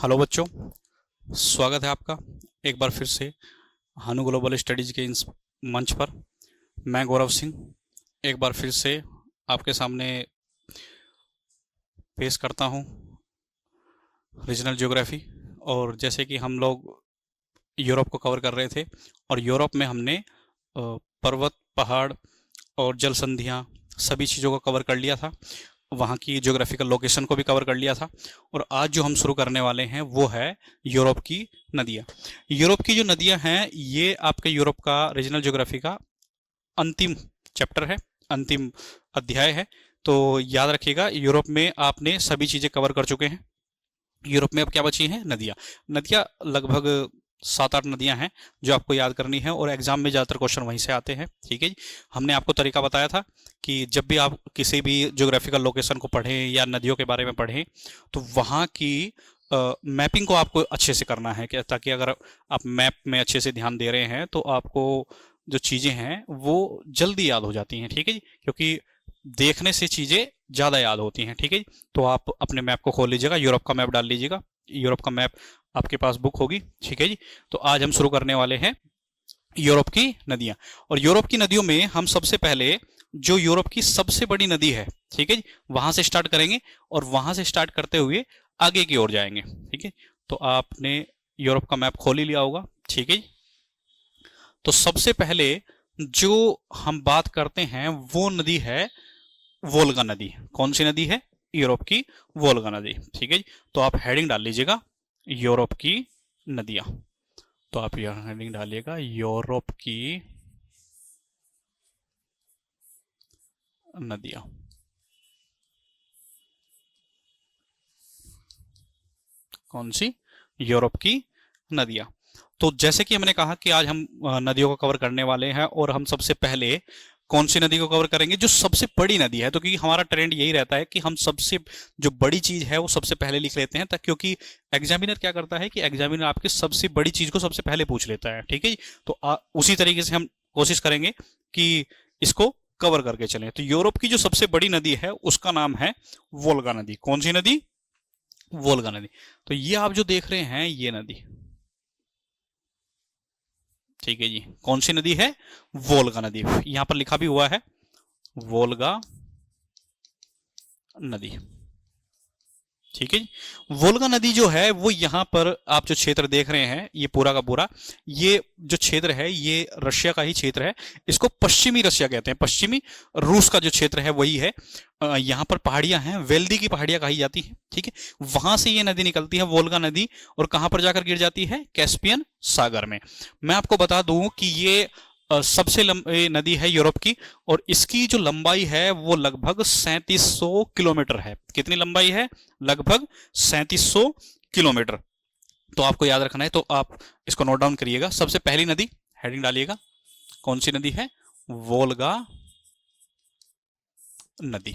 Hello बच्चों, स्वागत है आपका एक बार फिर से हानु ग्लोबल स्टडीज के इस मंच पर। मैं गौरव सिंह एक बार फिर से आपके सामने पेश करता हूँ रीजनल ज्योग्राफी। और जैसे कि हम लोग यूरोप को कवर कर रहे थे और यूरोप में हमने पर्वत, पहाड़ और जल संधियाँ सभी चीज़ों को कवर कर लिया था, वहाँ की ज्योग्राफिकल लोकेशन को भी कवर कर लिया था। और आज जो हम शुरू करने वाले हैं वो है यूरोप की नदियाँ। यूरोप की जो नदियाँ हैं ये आपके यूरोप का रीजनल ज्योग्राफी का अंतिम चैप्टर है, अंतिम अध्याय है। तो याद रखिएगा, यूरोप में आपने सभी चीज़ें कवर कर चुके हैं। यूरोप में अब क्या बची हैं? नदियाँ। नदियाँ लगभग 7-8 नदियाँ हैं जो आपको याद करनी है और एग्जाम में ज़्यादातर क्वेश्चन वहीं से आते हैं। ठीक है जी। हमने आपको तरीका बताया था कि जब भी आप किसी भी ज्योग्राफिकल लोकेशन को पढ़ें या नदियों के बारे में पढ़ें तो वहाँ की मैपिंग को आपको अच्छे से करना है, कि ताकि अगर आप मैप में अच्छे से ध्यान दे रहे हैं तो आपको जो चीज़ें हैं वो जल्दी याद हो जाती हैं। ठीक है जी, क्योंकि देखने से चीज़ें ज़्यादा याद होती हैं। ठीक है जी। तो आप अपने मैप को खोल लीजिएगा, यूरोप का मैप डाल लीजिएगा, यूरोप का मैप आपके पास बुक होगी। ठीक है जी। तो आज हम शुरू करने वाले हैं यूरोप की नदियां। और यूरोप की नदियों में हम सबसे पहले जो यूरोप की सबसे बड़ी नदी है, ठीक है जी, वहां से स्टार्ट करेंगे और वहां से स्टार्ट करते हुए आगे की ओर जाएंगे। ठीक है। तो आपने यूरोप का मैप खोल ही लिया होगा। ठीक है जी। तो सबसे पहले जो हम बात करते हैं वो नदी है वोल्गा नदी। कौन सी नदी है? यूरोप की वोल्गा नदी। ठीक है जी। तो आप हेडिंग डाल लीजिएगा यूरोप की नदियां। तो आप यह हेडिंग डालिएगा यूरोप की नदियां। कौन सी? यूरोप की नदियां। तो जैसे कि हमने कहा कि आज हम नदियों को कवर करने वाले हैं और हम सबसे पहले कौन सी नदी को कवर करेंगे? जो सबसे बड़ी नदी है। तो क्योंकि हमारा ट्रेंड यही रहता है कि हम सबसे जो बड़ी चीज है वो सबसे पहले लिख लेते हैं, क्योंकि एग्जामिनर क्या करता है कि एग्जामिनर आपकी सबसे बड़ी चीज को सबसे पहले पूछ लेता है। ठीक है जी। तो उसी तरीके से हम कोशिश करेंगे कि इसको कवर करके चलें। तो यूरोप की जो सबसे बड़ी नदी है उसका नाम है वोल्गा नदी। कौन सी नदी? वोल्गा नदी। तो ये आप जो देख रहे हैं ये नदी, ठीक है जी, कौन सी नदी है? वोल्गा नदी। यहां पर लिखा भी हुआ है वोल्गा नदी। ठीक है जी। वोल्गा नदी जो है वो यहां पर आप जो क्षेत्र देख रहे हैं ये पूरा का पूरा, ये जो क्षेत्र है ये रशिया का ही क्षेत्र है। इसको पश्चिमी रशिया कहते हैं, पश्चिमी रूस का जो क्षेत्र है वही है। यहां पर पहाड़ियां हैं, वेल्दी की पहाड़ियां कही जाती हैं। ठीक है। वहां से ये नदी निकलती है वोल्गा नदी, और कहां पर जाकर गिर जाती है? कैस्पियन सागर में। मैं आपको बता दूं कि ये सबसे लंबी नदी है यूरोप की, और इसकी जो लंबाई है वो लगभग 3700 किलोमीटर है। कितनी लंबाई है? लगभग 3700 किलोमीटर। तो आपको याद रखना है, तो आप इसको नोट डाउन करिएगा। सबसे पहली नदी, हेडिंग डालिएगा, कौन सी नदी है? वोल्गा नदी।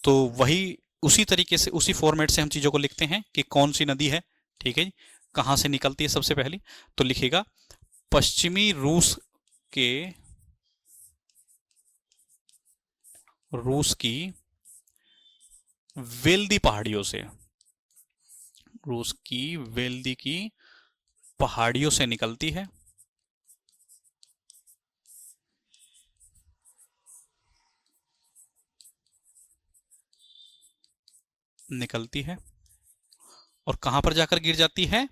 तो वही उसी तरीके से उसी फॉर्मेट से हम चीजों को लिखते हैं कि कौन सी नदी है। ठीक है जी। कहां से निकलती है सबसे पहली? तो लिखिएगा पश्चिमी रूस की वेल्दी पहाड़ियों से, रूस की वेल्दी की पहाड़ियों से निकलती है। निकलती है और कहां पर जाकर गिर जाती है?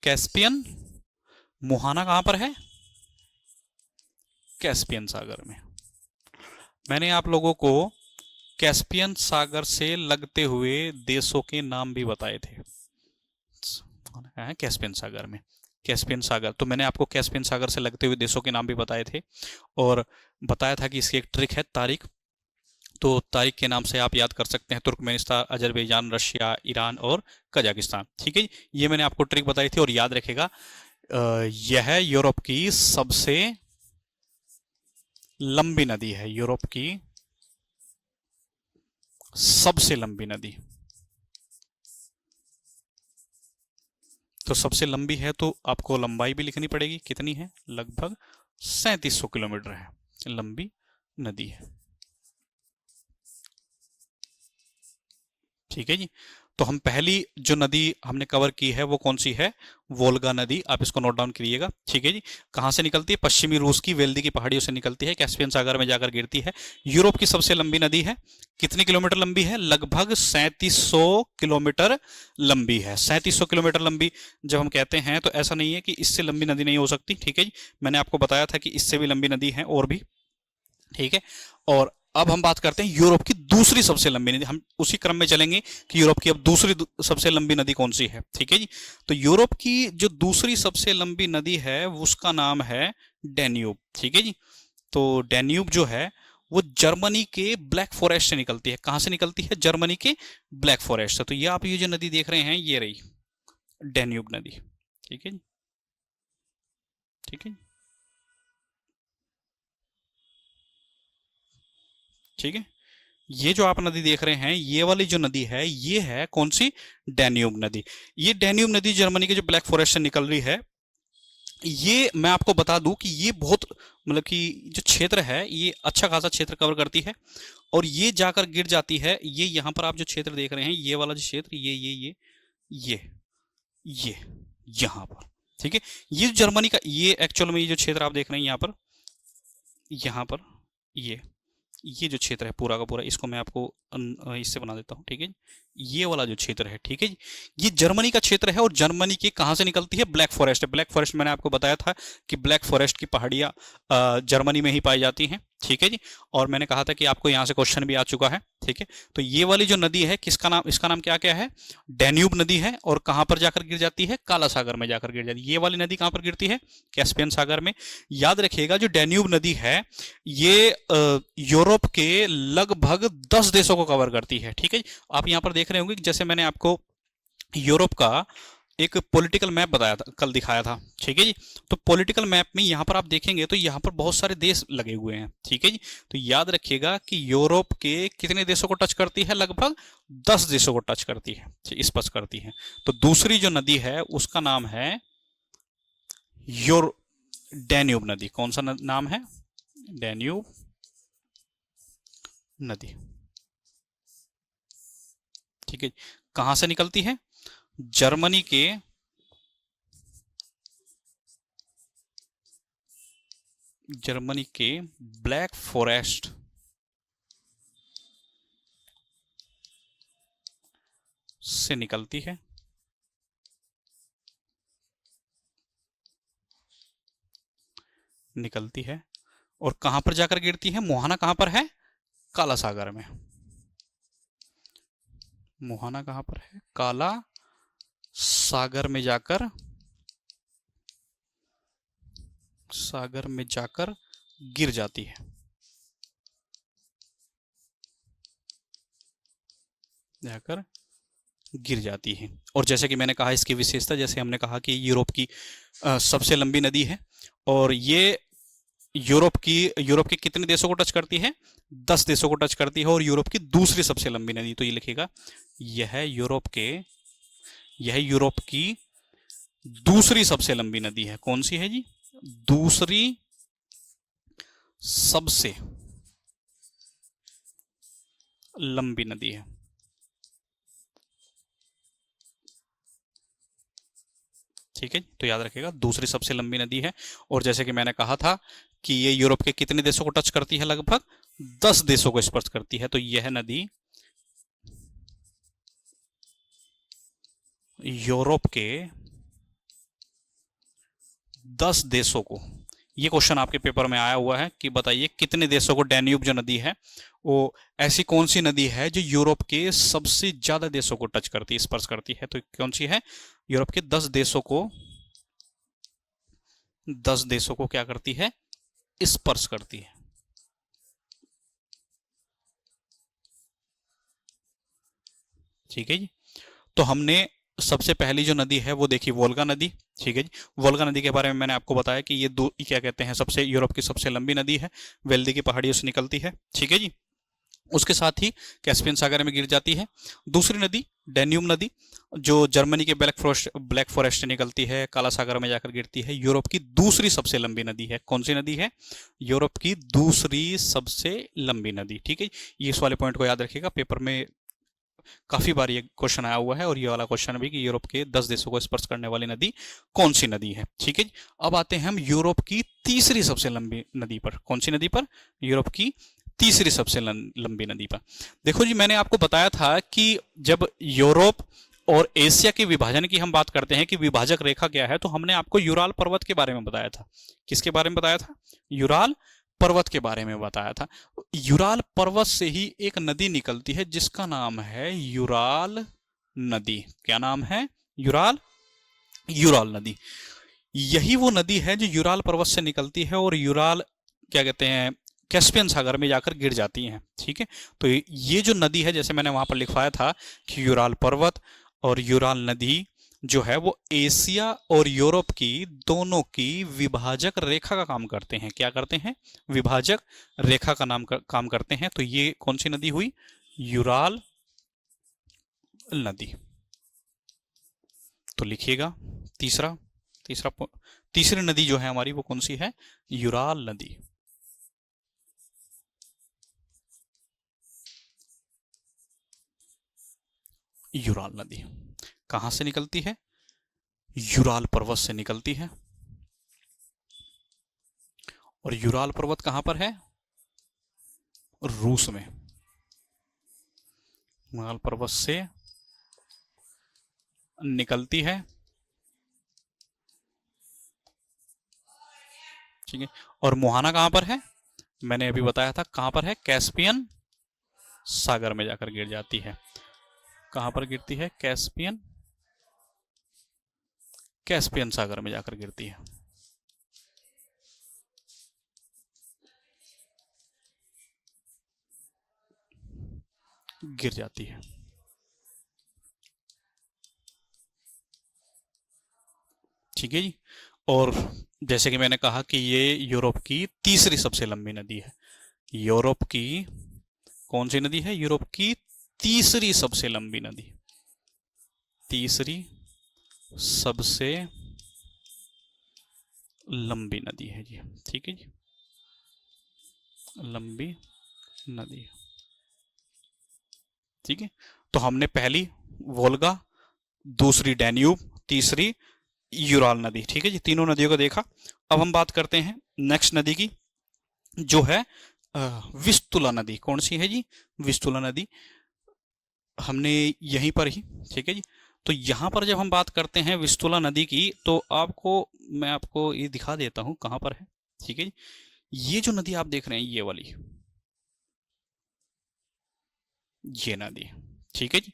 कैस्पियन। मुहाना कहां पर है? कैस्पियन सागर में। मैंने आप लोगों को कैस्पियन सागर से लगते हुए देशों के नाम भी बताए थे। कैस्पियन सागर में, कैस्पियन सागर, तो मैंने आपको कैस्पियन सागर से लगते हुए देशों के नाम भी बताए थे और बताया था कि इसकी एक ट्रिक है, तारीख। तो तारीख के नाम से आप याद कर सकते हैं तुर्कमेनिस्तान, अजरबैजान, रशिया, ईरान और कजाकिस्तान। ठीक है, ये मैंने आपको ट्रिक बताई थी। और याद रखेगा यह यूरोप की सबसे लंबी नदी है, यूरोप की सबसे लंबी नदी। तो सबसे लंबी है तो आपको लंबाई भी लिखनी पड़ेगी, कितनी है? लगभग 3700 किलोमीटर है, लंबी नदी है। ठीक है जी। तो हम पहली जो नदी हमने कवर की है वो कौन सी है? वोल्गा नदी। आप इसको नोट डाउन करिएगा, ठीक है जी। कहाँ से निकलती है? पश्चिमी रूस की वेल्दी की पहाड़ियों से निकलती है, कैस्पियन सागर में जाकर गिरती है। यूरोप की सबसे लंबी नदी है। कितने किलोमीटर लंबी है? लगभग 3700 किलोमीटर लंबी है। 3700 किलोमीटर लंबी जब हम कहते हैं तो ऐसा नहीं है कि इससे लंबी नदी नहीं हो सकती, ठीक है जी। मैंने आपको बताया था कि इससे भी लंबी नदी है और भी, ठीक है। और अब हम बात करते हैं यूरोप की दूसरी सबसे लंबी नदी। हम उसी क्रम में चलेंगे कि यूरोप की अब दूसरी सबसे लंबी नदी कौन सी है, ठीक है जी। तो यूरोप की जो दूसरी सबसे लंबी नदी है उसका नाम है डैन्यूब, ठीक है जी। तो डैन्यूब जो है वो जर्मनी के ब्लैक फॉरेस्ट से निकलती है। कहां से निकलती है? जर्मनी के ब्लैक फॉरेस्ट से। तो ये आप ये जो नदी देख रहे हैं ये रही डैन्यूब नदी, ठीक है जी, ठीक है, ठीक है। ये जो आप नदी देख रहे हैं ये वाली जो नदी है ये है कौन सी? डैन्यूब नदी। ये डैन्यूब नदी जर्मनी के जो ब्लैक फॉरेस्ट से निकल रही है। ये मैं आपको बता दूं कि ये बहुत मतलब कि जो क्षेत्र है ये अच्छा खासा क्षेत्र कवर करती है और ये जाकर गिर जाती है। ये यहाँ पर आप जो क्षेत्र देख रहे हैं ये वाला जो क्षेत्र ये ये यहाँ पर, ठीक है। ये जर्मनी का ये एक्चुअल में ये जो क्षेत्र आप देख रहे हैं यहाँ पर ये जो क्षेत्र है पूरा का पूरा, इसको मैं आपको इससे बना देता हूँ, ठीक है। ये वाला जो क्षेत्र है, ठीक है जी, ये जर्मनी का क्षेत्र है और जर्मनी की कहाँ से निकलती है? Black forest. ब्लैक फॉरेस्ट मैंने आपको बताया था कि ब्लैक फॉरेस्ट की पहाड़ियाँ जर्मनी में ही पाई जाती हैं, ठीक है जी। और मैंने कहा था कि आपको यहाँ से क्वेश्चन भी आ चुका है, ठीक है। तो ये वाली जो नदी है किसका नाम, इसका नाम क्या क्या है? डैन्यूब नदी है। और कहाँ पर जाकर गिर जाती है? काला सागर में जाकर गिर जाती है। ये वाली नदी कहाँ पर गिरती है? कैस्पियन सागर में। याद रखिएगा जो डैन्यूब नदी है ये यूरोप के लगभग 10 देशों को कवर करती है, ठीक है। आप यहाँ पर देख रहे होंगे कि जैसे मैंने आपको यूरोप का एक पॉलिटिकल मैप बताया था, कल दिखाया था, ठीक है जी। तो पॉलिटिकल मैप में यहाँ पर आप देखेंगे तो यहाँ पर बहुत सारे देश लगे हुए हैं, ठीक है जी। तो याद रखिएगा कि यूरोप के कितने देशों को टच करती है? लगभग 10 देशों को टच करती है, स्पर्श करती है। तो दूसरी जो नदी है उसका नाम है डैन्यूब नदी। कौन सा नाम है? डैन्यूब नदी, ठीक है। कहां से निकलती है? जर्मनी के ब्लैक फॉरेस्ट से निकलती है, और कहां पर जाकर गिरती है? मुहाना कहां पर है? काला सागर में। मुहाना कहां पर है? काला सागर में जाकर गिर जाती है, और जैसे कि मैंने कहा इसकी विशेषता, जैसे हमने कहा कि यूरोप की सबसे लंबी नदी है और ये यूरोप के कितने देशों को टच करती है? 10 देशों को टच करती है और यूरोप की दूसरी सबसे लंबी नदी। तो ये लिखेगा यह यूरोप की दूसरी सबसे लंबी नदी है। कौन सी है जी? दूसरी सबसे लंबी नदी है, ठीक है। तो याद रखिएगा दूसरी सबसे लंबी नदी है और जैसे कि मैंने कहा था कि ये यूरोप के कितने देशों को टच करती है? लगभग 10 देशों को स्पर्श करती है। तो यह नदी यूरोप के 10 देशों को, ये क्वेश्चन आपके पेपर में आया हुआ है कि बताइए कितने देशों को डैन्यूब जो नदी है वो ऐसी कौन सी नदी है जो यूरोप के सबसे ज्यादा देशों को टच करती है, स्पर्श करती है? तो कौन सी है? यूरोप के 10 देशों को क्या करती है? स्पर्श करती है, ठीक है जी। तो हमने सबसे पहली जो नदी है वो देखी वोल्गा नदी, ठीक है जी। वोल्गा नदी के बारे में मैंने आपको बताया कि ये क्या कहते हैं, सबसे यूरोप की सबसे लंबी नदी है, वेल्दी की पहाड़ियों से निकलती है, ठीक है जी। उसके साथ ही कैस्पियन सागर में गिर जाती है। दूसरी नदी डैन्यूब नदी जो जर्मनी के ब्लैक फॉरेस्ट से निकलती है, काला सागर में जाकर गिरती है, यूरोप की दूसरी सबसे लंबी नदी है। कौन सी नदी है? यूरोप की दूसरी सबसे लंबी नदी, ठीक है। ये इस वाले पॉइंट को याद रखिएगा, पेपर में काफ़ी बार ये क्वेश्चन आया हुआ है, और ये वाला क्वेश्चन भी कि यूरोप के 10 देशों को स्पर्श करने वाली नदी कौन सी नदी है। ठीक है जी। अब आते हैं हम यूरोप की तीसरी सबसे लंबी नदी पर। कौन सी नदी पर? यूरोप की तीसरी सबसे लंबी नदी पर। देखो जी, मैंने आपको बताया था कि जब यूरोप और एशिया के विभाजन की हम बात करते हैं कि विभाजक रेखा क्या है, तो हमने आपको यूराल पर्वत के बारे में बताया था। किसके बारे में बताया था? यूराल पर्वत के बारे में बताया था। यूराल पर्वत से ही एक नदी निकलती है जिसका नाम है यूराल नदी। क्या नाम है? यूराल नदी। यही वो नदी है जो यूराल पर्वत से निकलती है और यूराल क्या कहते हैं, कैस्पियन सागर में जाकर गिर जाती हैं। ठीक है, तो ये जो नदी है, जैसे मैंने वहां पर लिखवाया था कि यूराल पर्वत और यूराल नदी जो है वो एशिया और यूरोप की दोनों की विभाजक रेखा का काम करते हैं। क्या करते हैं? विभाजक रेखा का काम करते हैं। तो ये कौन सी नदी हुई? यूराल नदी। तो लिखिएगा तीसरी नदी जो है हमारी वो कौन सी है? यूराल नदी। यूराल नदी कहां से निकलती है? यूराल पर्वत से निकलती है। और यूराल पर्वत कहां पर है? रूस में। यूराल पर्वत से निकलती है। ठीक है, और मुहाना कहां पर है? मैंने अभी बताया था कहां पर है? कैस्पियन सागर में जाकर गिर जाती है। कहां पर गिरती है? कैस्पियन सागर में जाकर गिरती है। गिर जाती है। ठीक है जी। और जैसे कि मैंने कहा कि ये यूरोप की तीसरी सबसे लंबी नदी है। यूरोप की कौन सी नदी है? यूरोप की तीसरी सबसे लंबी नदी। तीसरी सबसे लंबी नदी है जी। ठीक है जी, लंबी नदी। ठीक है, तो हमने पहली वोल्गा, दूसरी डैन्यूब, तीसरी यूराल नदी। ठीक है जी, तीनों नदियों को देखा। अब हम बात करते हैं नेक्स्ट नदी की, जो है विस्तुला नदी। कौन सी है जी? विस्तुला नदी। हमने यहीं पर ही, ठीक है जी। तो यहां पर जब हम बात करते हैं विस्तुला नदी की, तो मैं आपको ये दिखा देता हूं कहां पर है। ठीक है जी, ये जो नदी आप देख रहे हैं, ये वाली, ये नदी। ठीक है जी,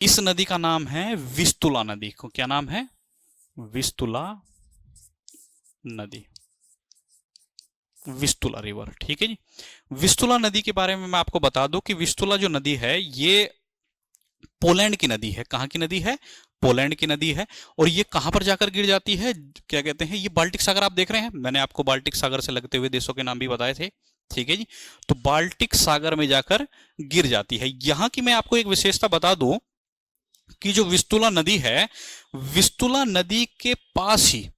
इस नदी का नाम है विस्तुला नदी। को क्या नाम है? विस्तुला नदी, विस्तुला रिवर। ठीक है जी, विस्तुला नदी के बारे में मैं आपको बता दूं कि विस्तुला जो नदी है ये पोलैंड की नदी है। कहां की नदी है? पोलैंड की नदी है। और ये कहां पर जाकर गिर जाती है? क्या कहते हैं, ये बाल्टिक सागर आप देख रहे हैं, मैंने आपको बाल्टिक सागर से लगते हुए देशों के नाम भी बताए थे। ठीक है जी, तो बाल्टिक सागर में जाकर गिर जाती है। यहां की मैं आपको एक विशेषता बता दूं कि जो विस्तुला नदी है, विस्तुला नदी के पास ही,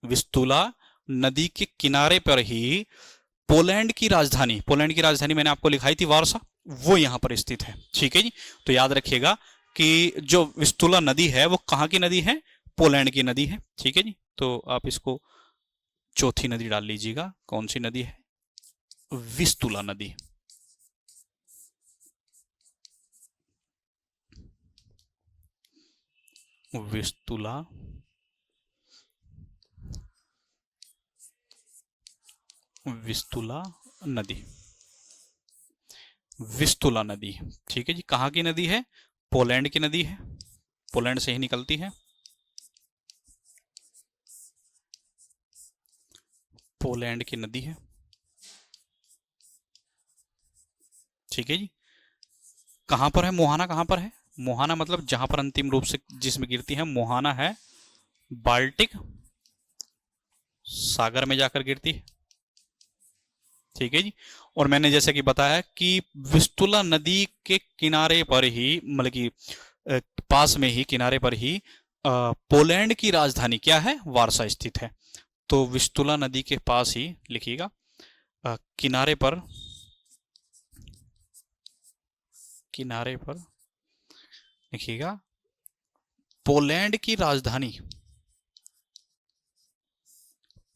विस्तुला नदी के किनारे पर ही पोलैंड की राजधानी मैंने आपको लिखाई थी वारसा, वो यहां पर स्थित है। ठीक है जी, तो याद रखिएगा कि जो विस्तुला नदी है वो कहां की नदी है? पोलैंड की नदी है। ठीक है जी, तो आप इसको चौथी नदी डाल लीजिएगा। कौन सी नदी है? विस्तुला नदी। विस्तुला विस्तुला नदी, विस्तुला नदी। ठीक है जी, कहां की नदी है? पोलैंड की नदी है, पोलैंड से ही निकलती है। पोलैंड की नदी है। ठीक है जी, कहां पर है? मोहाना कहां पर है? मोहाना मतलब जहां पर अंतिम रूप से जिसमें गिरती है, मोहाना है बाल्टिक सागर में जाकर गिरती है। ठीक है जी, और मैंने जैसे कि बताया कि विस्तुला नदी के किनारे पर ही, मतलब कि पास में ही, किनारे पर ही पोलैंड की राजधानी क्या है? वारसा स्थित है। तो विस्तुला नदी के पास ही लिखिएगा, किनारे पर देखिएगा, पोलैंड की राजधानी,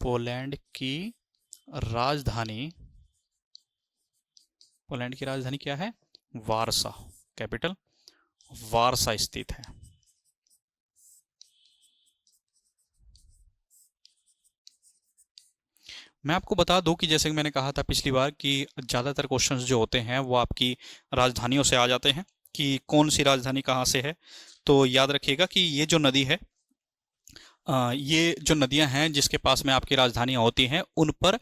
पोलैंड की राजधानी, पोलैंड की राजधानी क्या है? वारसा, कैपिटल वारसा स्थित है। मैं आपको बता दूं कि जैसे कि मैंने कहा था पिछली बार कि ज़्यादातर क्वेश्चंस जो होते हैं वो आपकी राजधानियों से आ जाते हैं कि कौन सी राजधानी कहाँ से है। तो याद रखिएगा कि ये जो नदी है, ये जो नदियां हैं जिसके पास में आपकी राजधानियां होती हैं, उन पर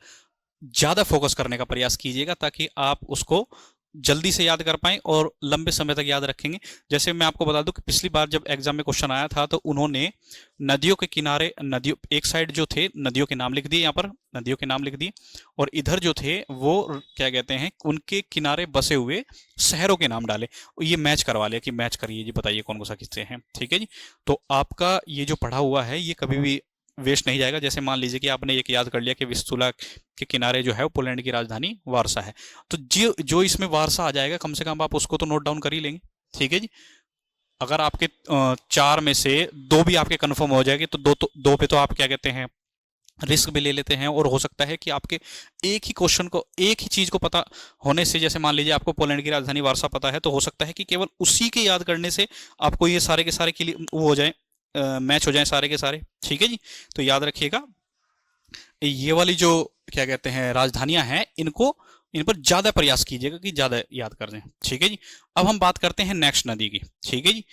ज़्यादा फोकस करने का प्रयास कीजिएगा ताकि आप उसको जल्दी से याद कर पाएं और लंबे समय तक याद रखेंगे। जैसे मैं आपको बता दूं कि पिछली बार जब एग्जाम में क्वेश्चन आया था तो उन्होंने नदियों के किनारे, नदियों एक साइड जो थे नदियों के नाम लिख दिए, यहाँ पर नदियों के नाम लिख दिए, और इधर जो थे वो क्या कहते हैं, उनके किनारे बसे हुए शहरों के नाम डाले। ये मैच करवा लिया कि मैच करिए जी, बताइए कौन कौन सा किससे हैं। ठीक है जी। तो आपका ये जो पढ़ा हुआ है ये कभी भी वेस्ट नहीं जाएगा। जैसे मान लीजिए कि आपने एक याद कर लिया कि विस्तुला के किनारे जो है वो पोलैंड की राजधानी वारसा है, तो जो जो इसमें वारसा आ जाएगा कम से कम आप उसको तो नोट डाउन कर ही लेंगे। ठीक है जी। अगर आपके चार में से दो भी आपके कंफर्म हो जाएगी तो दो पे तो आप क्या कहते हैं, रिस्क भी ले लेते हैं। और हो सकता है कि आपके एक ही क्वेश्चन को, एक ही चीज को पता होने से, जैसे मान लीजिए आपको पोलैंड की राजधानी वारसा पता है, तो हो सकता है कि केवल उसी के याद करने से आपको ये सारे के सारे वो हो जाए, मैच हो जाए सारे के सारे। ठीक है जी। तो याद रखिएगा ये वाली जो क्या कहते हैं राजधानियां हैं, इनको, इन पर ज्यादा प्रयास कीजिएगा कि ज्यादा याद कर लें। ठीक है जी। अब हम बात करते हैं नेक्स्ट नदी की। ठीक है जी।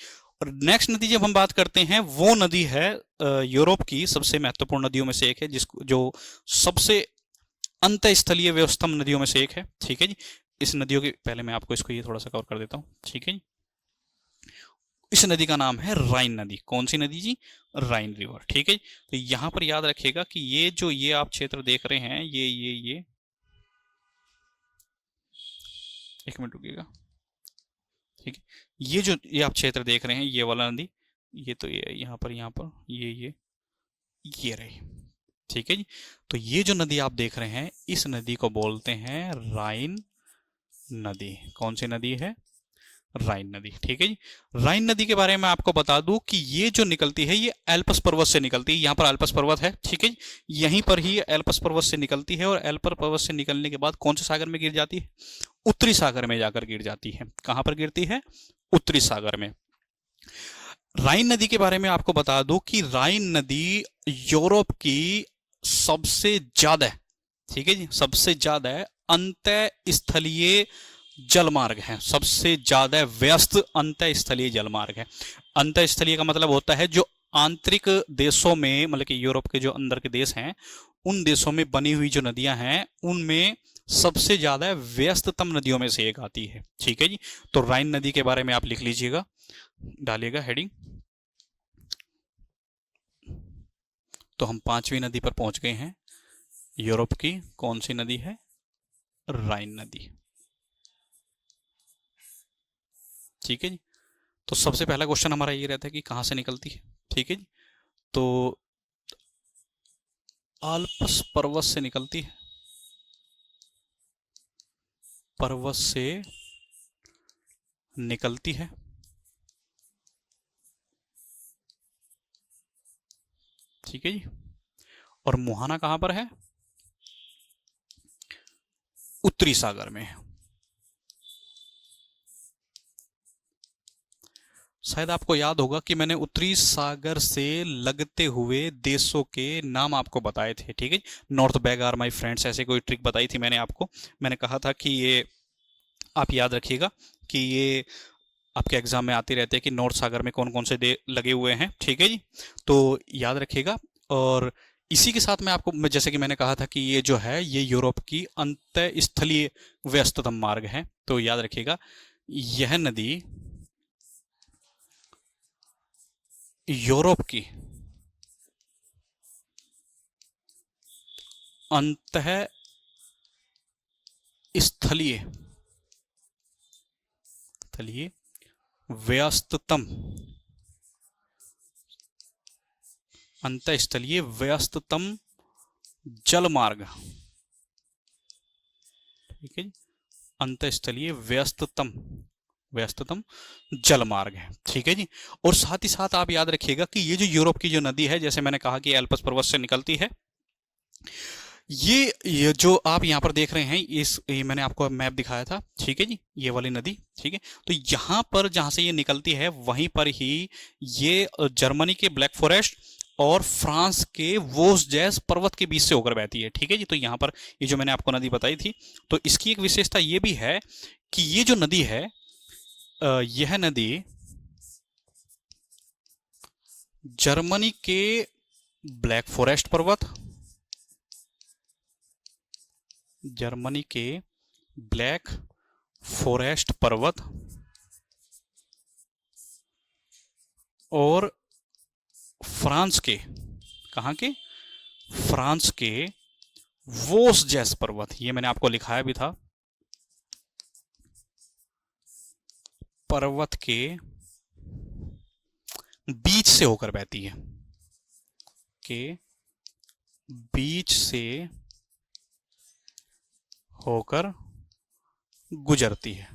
और नेक्स्ट नदी जब हम बात करते हैं, वो नदी है यूरोप की सबसे महत्वपूर्ण नदियों में से एक है, जिसको जो सबसे अंतःस्थलीय व्यवस्थम नदियों में से एक है। ठीक है जी। इस नदियों की, पहले मैं आपको इसको ये थोड़ा सा कवर कर देता हूँ। ठीक है जी। इस नदी का नाम है राइन नदी। कौन सी नदी जी? राइन रिवर। ठीक है। तो यहां पर याद रखिएगा कि ये जो ये आप क्षेत्र देख रहे हैं, ये एक मिनट रुकिएगा। ठीक है। ये जो ये आप क्षेत्र देख रहे हैं, ये वाला नदी, ये तो ये यहाँ पर ये रही। ठीक है जी। तो ये जो नदी आप देख रहे हैं, इस नदी को बोलते हैं राइन नदी। कौन सी नदी है? राइन नदी। ठीक है जी। राइन नदी के बारे में आपको बता दूं कि ये जो निकलती है ये एल्पस पर्वत से निकलती है। यहाँ पर एल्पस पर्वत है। ठीक है जी। यहीं पर ही एल्पस पर्वत से निकलती है, और एल्पस पर्वत से निकलने के बाद कौन से सागर में गिर जाती है? उत्तरी सागर में जाकर गिर जाती है। कहां पर गिरती है? उत्तरी सागर में। राइन नदी के बारे में आपको बता दूं कि राइन नदी यूरोप की सबसे ज्यादा, ठीक है जी, सबसे ज्यादा अंतः स्थलीय जलमार्ग है। सबसे ज्यादा व्यस्त अंतः स्थलीय जलमार्ग है। अंतः स्थलीय का मतलब होता है जो आंतरिक देशों में, मतलब कि यूरोप के जो अंदर के देश हैं, उन देशों में बनी हुई जो नदियां हैं उनमें सबसे ज्यादा व्यस्ततम नदियों में से एक आती है। ठीक है जी। तो राइन नदी के बारे में आप लिख लीजिएगा, डालिएगा हेडिंग। तो हम पांचवी नदी पर पहुंच गए हैं। यूरोप की कौन सी नदी है? राइन नदी। ठीक है जी। तो सबसे पहला क्वेश्चन हमारा ये रहता है कि कहां से निकलती है। ठीक है जी। तो आल्प्स पर्वत से निकलती है। पर्वत से निकलती है। ठीक है जी। और मुहाना कहां पर है? उत्तरी सागर में। शायद आपको याद होगा कि मैंने उत्तरी सागर से लगते हुए देशों के नाम आपको बताए थे। ठीक है। नॉर्थ बैग आर माई फ्रेंड्स, ऐसे कोई ट्रिक बताई थी मैंने आपको। मैंने कहा था कि ये आप याद रखिएगा कि ये आपके एग्जाम में आते रहते हैं कि नॉर्थ सागर में कौन कौन से दे लगे हुए हैं। ठीक है जी। तो याद रखिएगा। और इसी के साथ मैं आपको, जैसे कि मैंने कहा था कि ये जो है ये यूरोप की अंतः स्थलीय व्यस्ततम मार्ग है। तो याद रखिएगा यह नदी यूरोप की अंतः स्थलीय स्थलीय व्यस्ततम, अंतःस्थलीय व्यस्ततम जलमार्ग। ठीक है। अंतःस्थलीय व्यस्ततम व्यस्ततम जलमार्ग है। ठीक है जी। और साथ ही साथ आप याद रखिएगा कि ये जो यूरोप की जो नदी है, जैसे मैंने कहा कि एल्पस पर्वत से निकलती है, ये जो आप यहाँ पर देख रहे हैं, ये मैंने आपको मैप दिखाया था। ठीक है जी, ये वाली नदी। ठीक है, तो यहाँ पर जहाँ से ये निकलती है वहीं पर ही ये जर्मनी के ब्लैक फॉरेस्ट और फ्रांस के वोस्जैस पर्वत के बीच से होकर बहती है। ठीक है जी। तो यहाँ पर ये जो मैंने आपको नदी बताई थी, तो इसकी एक विशेषता ये भी है कि ये जो नदी है, यह नदी जर्मनी के ब्लैक फॉरेस्ट पर्वत, जर्मनी के ब्लैक फॉरेस्ट पर्वत और फ्रांस के, कहाँ के, फ्रांस के वोस्जैस पर्वत, ये मैंने आपको लिखाया भी था, पर्वत के बीच से होकर बहती है, के बीच से होकर गुजरती है।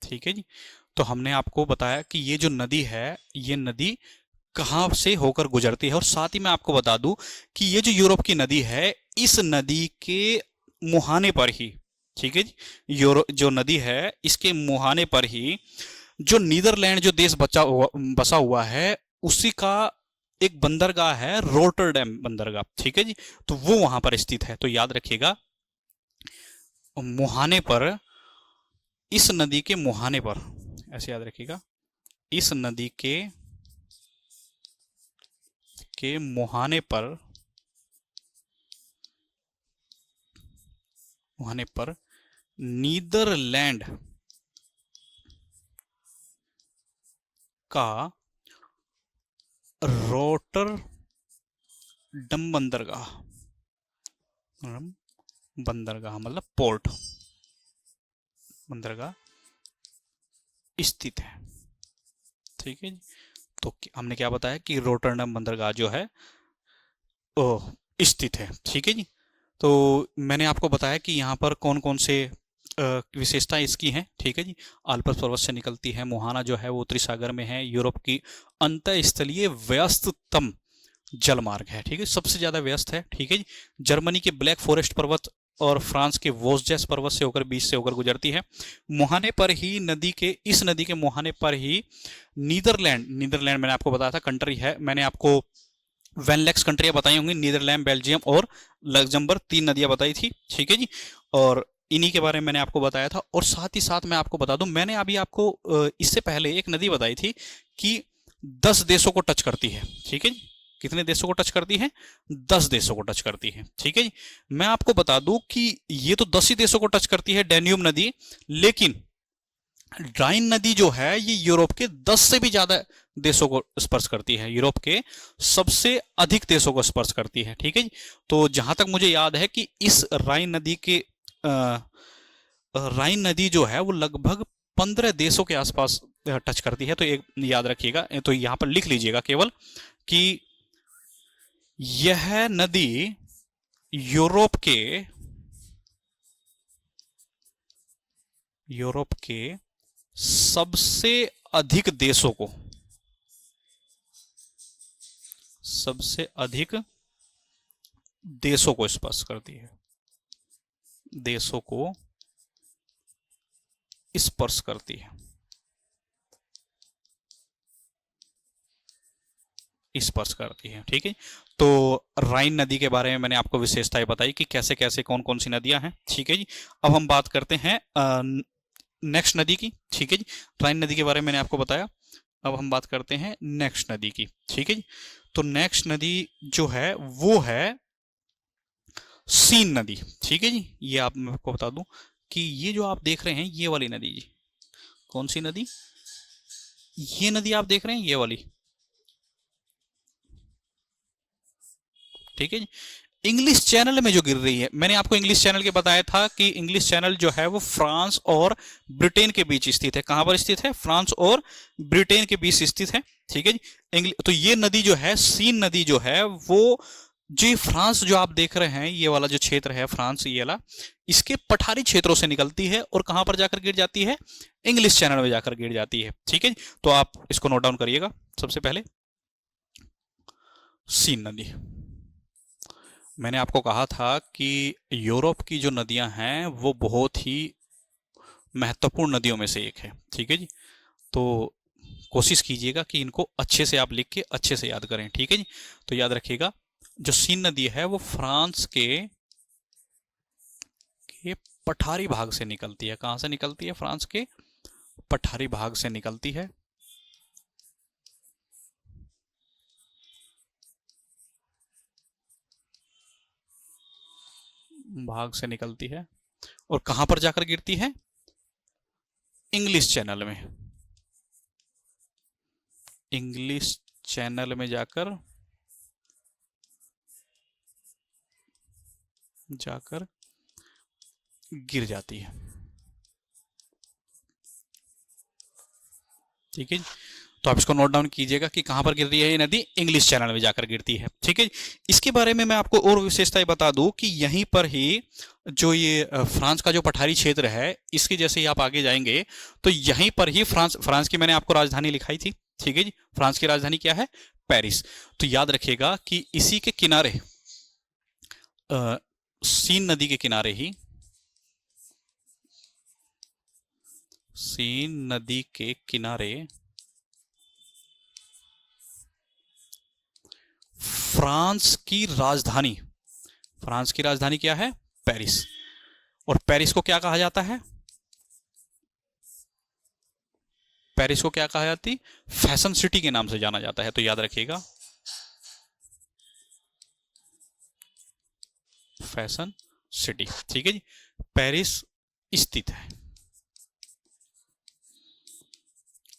ठीक है जी। तो हमने आपको बताया कि ये जो नदी है, ये नदी कहाँ से होकर गुजरती है। और साथ ही मैं आपको बता दूं कि ये जो यूरोप की नदी है, इस नदी के मुहाने पर ही, ठीक है जी, जो नदी है इसके मुहाने पर ही जो नीदरलैंड जो देश बसा हुआ है, उसी का एक बंदरगाह है, रोटरडैम बंदरगाह। ठीक है जी। तो वो वहां पर स्थित है। तो याद रखिएगा, मुहाने पर, इस नदी के मुहाने पर, ऐसे याद रखिएगा, इस नदी के मुहाने पर नीदरलैंड का रोटरडम बंदरगाह, मतलब पोर्ट, बंदरगाह स्थित है। ठीक है जी। तो हमने क्या बताया कि रोटरडम बंदरगाह जो है स्थित है। ठीक है जी। तो मैंने आपको बताया कि यहाँ पर कौन कौन से विशेषताएं इसकी हैं। ठीक है जी। आल्प्स पर्वत से निकलती है, मुहाना जो है वो उत्तरी सागर में है, यूरोप की अंतःस्थलीय व्यस्ततम जलमार्ग है। ठीक है, सबसे ज्यादा व्यस्त है। ठीक है जी। जर्मनी के ब्लैक फॉरेस्ट पर्वत और फ्रांस के वोस्जैस पर्वत से होकर, बीच से होकर गुजरती है। मुहाने पर ही इस नदी के मुहाने पर ही नीदरलैंड मैंने आपको बताया था कंट्री है। मैंने आपको वेनलेक्स कंट्रियां बताई होंगी, नीदरलैंड, बेल्जियम और लग्जमबर्ग, 3 नदियां बताई थी। ठीक है जी। और इन्हीं के बारे में मैंने आपको बताया था। और साथ ही साथ मैं आपको बता दूं, मैंने अभी आपको इससे पहले एक नदी बताई थी कि 10 देशों को टच करती है। ठीक है जी। कितने देशों को टच करती है? 10 देशों को टच करती है। ठीक है जी। मैं आपको बता दूं कि ये तो 10 ही देशों को टच करती है, डैन्यूब नदी, लेकिन राइन नदी जो है ये यूरोप के 10 से भी ज्यादा देशों को स्पर्श करती है, यूरोप के सबसे अधिक देशों को स्पर्श करती है। ठीक है जी। तो जहां तक मुझे याद है कि इस राइन नदी जो है वो लगभग 15 देशों के आसपास टच करती है। तो एक याद रखिएगा, तो यहां पर लिख लीजिएगा केवल कि यह नदी यूरोप के सबसे अधिक देशों को स्पर्श करती है, देशों को स्पर्श करती है, स्पर्श करती है। ठीक है। तो राइन नदी के बारे में मैंने आपको विशेषताएं बताई कि कैसे कैसे कौन कौन सी नदियां हैं। ठीक है जी। अब हम बात करते हैं नेक्स्ट नदी की। ठीक है जी। राइन नदी के बारे में मैंने आपको बताया। अब हम बात करते हैं नेक्स्ट नदी की। ठीक है जी। तो नेक्स्ट नदी जो है वो है सीन नदी। ठीक है जी। ये मैं आपको बता दूं कि ये जो आप देख रहे हैं ये वाली नदी जी, कौन सी नदी? ये नदी आप देख रहे हैं, ये वाली। ठीक है जी। इंग्लिश चैनल में जो गिर रही है, मैंने आपको इंग्लिश चैनल के बताया था कि इंग्लिश चैनल जो है वो फ्रांस और ब्रिटेन के बीच स्थित है। कहां पर स्थित है? फ्रांस और ब्रिटेन के बीच स्थित है। ठीक है जी। तो ये नदी जो है, सीन नदी जो है वो जी फ्रांस जो आप देख रहे हैं, ये वाला जो क्षेत्र है फ्रांस, ये वाला, इसके पठारी क्षेत्रों से निकलती है और कहां पर जाकर गिर जाती है? इंग्लिश चैनल में जाकर गिर जाती है। ठीक है, तो आप इसको नोट डाउन करिएगा। सबसे पहले सीन नदी। मैंने आपको कहा था कि यूरोप की जो नदियां हैं वो बहुत ही महत्वपूर्ण नदियों में से एक है। ठीक है जी, तो कोशिश कीजिएगा कि इनको अच्छे से आप लिख के अच्छे से याद करें। ठीक है जी, तो याद रखिएगा जो सीन नदी है वो फ्रांस के पठारी भाग से निकलती है। कहां से निकलती है? फ्रांस के पठारी भाग से निकलती है। भाग से निकलती है और कहां पर जाकर गिरती है? इंग्लिश चैनल में। इंग्लिश चैनल में जाकर गिर जाती है। ठीक है, तो आप इसको नोट डाउन कीजिएगा कि कहां पर गिर रही है ये नदी? इंग्लिश चैनल में जाकर गिरती है। ठीक है, इसके बारे में मैं आपको और विशेषताएं बता दूं कि यहीं पर ही जो ये फ्रांस का जो पठारी क्षेत्र है, इसके जैसे ही आप आगे जाएंगे तो यहीं पर ही फ्रांस की मैंने आपको राजधानी लिखाई थी। ठीक है जी, फ्रांस की राजधानी क्या है? पेरिस। तो याद रखिएगा कि इसी के किनारे, सीन नदी के किनारे ही, सीन नदी के किनारे फ्रांस की राजधानी, फ्रांस की राजधानी क्या है? पेरिस। और पेरिस को क्या कहा जाता है? पेरिस को क्या कहा जाती? फैशन सिटी के नाम से जाना जाता है। तो याद रखिएगा फैशन सिटी। ठीक है जी, पेरिस स्थित है।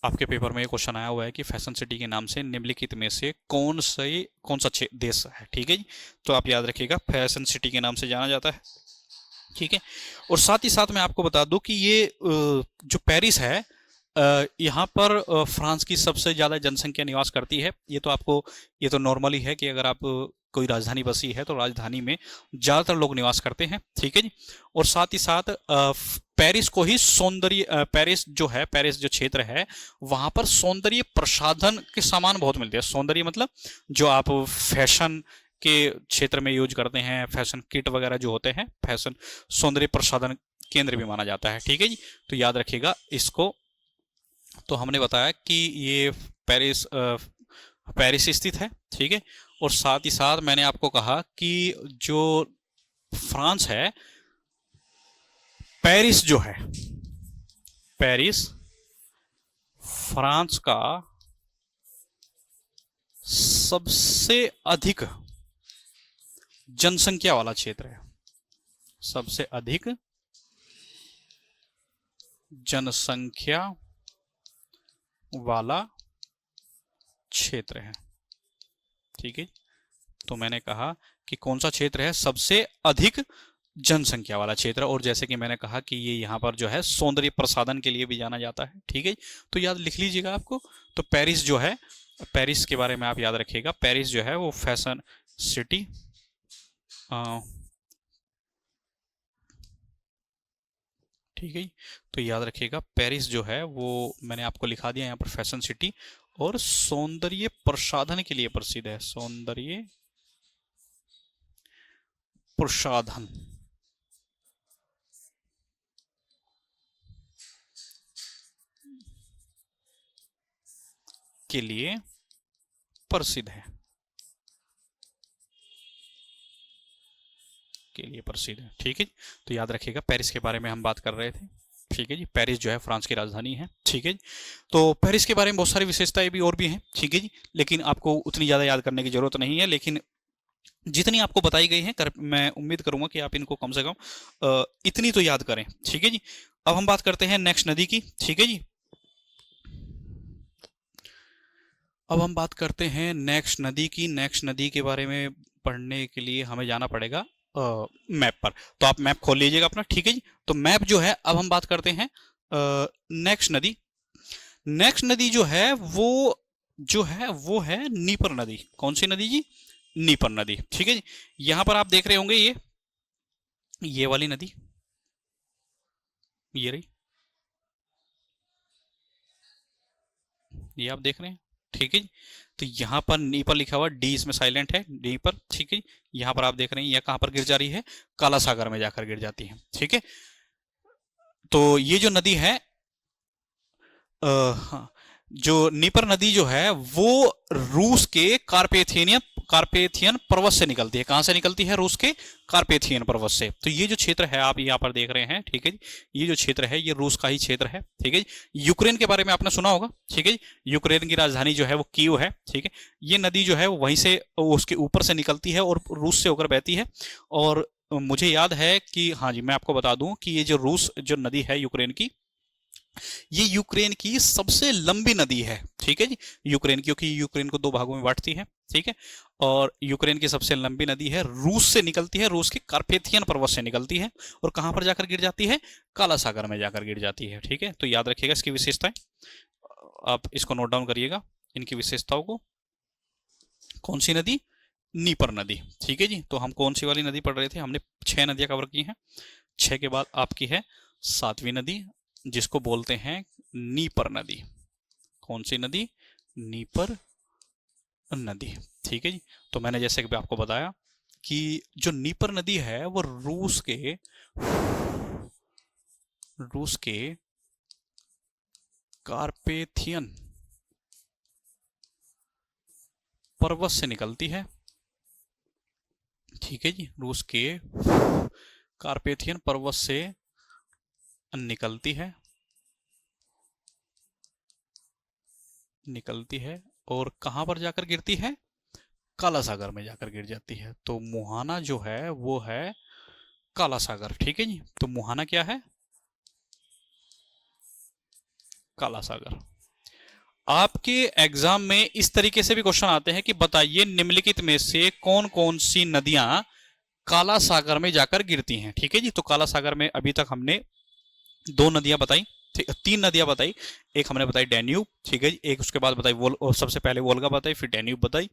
आपके पेपर में ये क्वेश्चन आया हुआ है कि फैशन सिटी के नाम से निम्नलिखित में से कौन सा देश है? ठीक है जी, तो आप याद रखिएगा फैशन सिटी के नाम से जाना जाता है। ठीक है, और साथ ही साथ मैं आपको बता दूं कि ये जो पेरिस है, यहाँ पर फ्रांस की सबसे ज़्यादा जनसंख्या निवास करती है। ये तो नॉर्मली है कि अगर आप कोई राजधानी बसी है तो राजधानी में ज़्यादातर लोग निवास करते हैं। ठीक है जी, और साथ ही साथ पेरिस को ही सौंदर्य, पेरिस जो है, पेरिस जो क्षेत्र है वहाँ पर सौंदर्य प्रसाधन के सामान बहुत मिलते हैं। सौंदर्य मतलब जो आप फैशन के क्षेत्र में यूज करते हैं, फैशन किट वगैरह जो होते हैं, फैशन सौंदर्य प्रसाधन केंद्र भी माना जाता है। ठीक है जी, तो याद रखिएगा इसको। तो हमने बताया कि ये पेरिस स्थित है। ठीक है, और साथ ही साथ मैंने आपको कहा कि जो फ्रांस है, पेरिस जो है, पेरिस फ्रांस का सबसे अधिक जनसंख्या वाला क्षेत्र है। सबसे अधिक जनसंख्या वाला क्षेत्र है। ठीक है, तो मैंने कहा कि कौन सा क्षेत्र है सबसे अधिक जनसंख्या वाला क्षेत्र, और जैसे कि मैंने कहा कि ये यहाँ पर जो है सौंदर्य प्रसाधन के लिए भी जाना जाता है। ठीक है, तो याद लिख लीजिएगा आपको। तो पेरिस जो है, पेरिस के बारे में आप याद रखिएगा, पेरिस जो है वो फैशन सिटी, ठीक है, तो याद रखिएगा पेरिस जो है वो मैंने आपको लिखा दिया यहाँ पर फैशन सिटी, और सौंदर्य प्रसाधन के लिए प्रसिद्ध है। सौंदर्य प्रसाधन के लिए प्रसिद्ध है, के लिए प्रसिद्ध है। ठीक है, तो याद रखिएगा पेरिस के बारे में हम बात कर रहे थे। ठीक है जी, पेरिस जो है फ्रांस की राजधानी है। ठीक है जी, तो पेरिस के बारे में बहुत सारी विशेषताएं भी और भी हैं। ठीक है जी, लेकिन आपको उतनी ज़्यादा याद करने की जरूरत नहीं है, लेकिन जितनी आपको बताई गई है मैं उम्मीद करूंगा कि आप इनको कम से कम इतनी तो याद करें। ठीक है जी, अब हम बात करते हैं नेक्स्ट नदी की। ठीक है जी, अब हम बात करते हैं नेक्स्ट नदी की। नेक्स्ट नदी के बारे में पढ़ने के लिए हमें जाना पड़ेगा मैप पर। तो आप मैप खोल लीजिएगा अपना। ठीक है जी, तो मैप जो है, अब हम बात करते हैं नेक्स्ट नदी। नेक्स्ट नदी जो है वो है नीपर नदी। कौन सी नदी जी? नीपर नदी। ठीक है जी, यहां पर आप देख रहे होंगे ये वाली नदी, ये रही, ये आप देख रहे हैं। ठीक है जी, तो यहाँ पर नीपर लिखा हुआ, डी इसमें साइलेंट है, नीपर। ठीक है जी, यहाँ पर आप देख रहे हैं यह कहाँ पर गिर जा रही है, काला सागर में जाकर गिर जाती है। ठीक है, तो ये जो नदी है, हाँ, जो नीपर नदी जो है वो रूस के कार्पेथियन पर्वत से निकलती है। कहां से निकलती है? रूस के कार्पेथियन पर्वत से। तो ये जो क्षेत्र है आप यहाँ पर देख रहे हैं, ठीक है जी, ये जो क्षेत्र है ये रूस का ही क्षेत्र है। ठीक है जी, यूक्रेन के बारे में आपने सुना होगा। ठीक है जी, यूक्रेन की राजधानी जो है वो कीव है। ठीक है, ये नदी जो है वो वहीं से, उसके ऊपर से निकलती है और रूस से होकर बहती है। और मुझे याद है कि, हाँ जी, मैं आपको बता दूं कि ये जो रूस जो नदी है यूक्रेन की, ये यूक्रेन की सबसे लंबी नदी है। ठीक है जी, यूक्रेन, क्योंकि यूक्रेन को दो भागों में बांटती है। ठीक है, और यूक्रेन की सबसे लंबी नदी है, रूस से निकलती है, रूस के कार्पेथियन पर्वत से निकलती है, और कहां पर जाकर गिर जाती है? काला सागर में जाकर गिर जाती है। ठीक है, तो याद रखिएगा इसकी विशेषताएं, आप इसको नोट डाउन करिएगा, इनकी विशेषताओं को। कौन सी नदी? नीपर नदी। ठीक है जी, तो हम कौन सी वाली नदी पढ़ रहे थे? हमने 6 नदियां कवर की हैं। 6 के बाद आपकी है 7वीं नदी, जिसको बोलते हैं नीपर नदी। कौन सी नदी? नीपर नदी। ठीक है जी, तो मैंने जैसे कि आपको बताया कि जो नीपर नदी है वो रूस के कार्पेथियन पर्वत से निकलती है। ठीक है जी, रूस के कार्पेथियन पर्वत से निकलती है और कहां पर जाकर गिरती है? काला सागर में जाकर गिर जाती है। तो मुहाना जो है वो है काला सागर। ठीक है जी, तो मुहाना क्या है? काला सागर। आपके एग्जाम में इस तरीके से भी क्वेश्चन आते हैं कि बताइए निम्नलिखित में से कौन कौन सी नदियां काला सागर में जाकर गिरती हैं। ठीक है जी, तो काला सागर में अभी तक हमने 2 नदियां बताई, 3 नदियां बताई। एक हमने बताई डैन्यूब, ठीक है जी, एक उसके बाद बताई सबसे पहले वोल्गा बताई, फिर डैन्यूब बताई,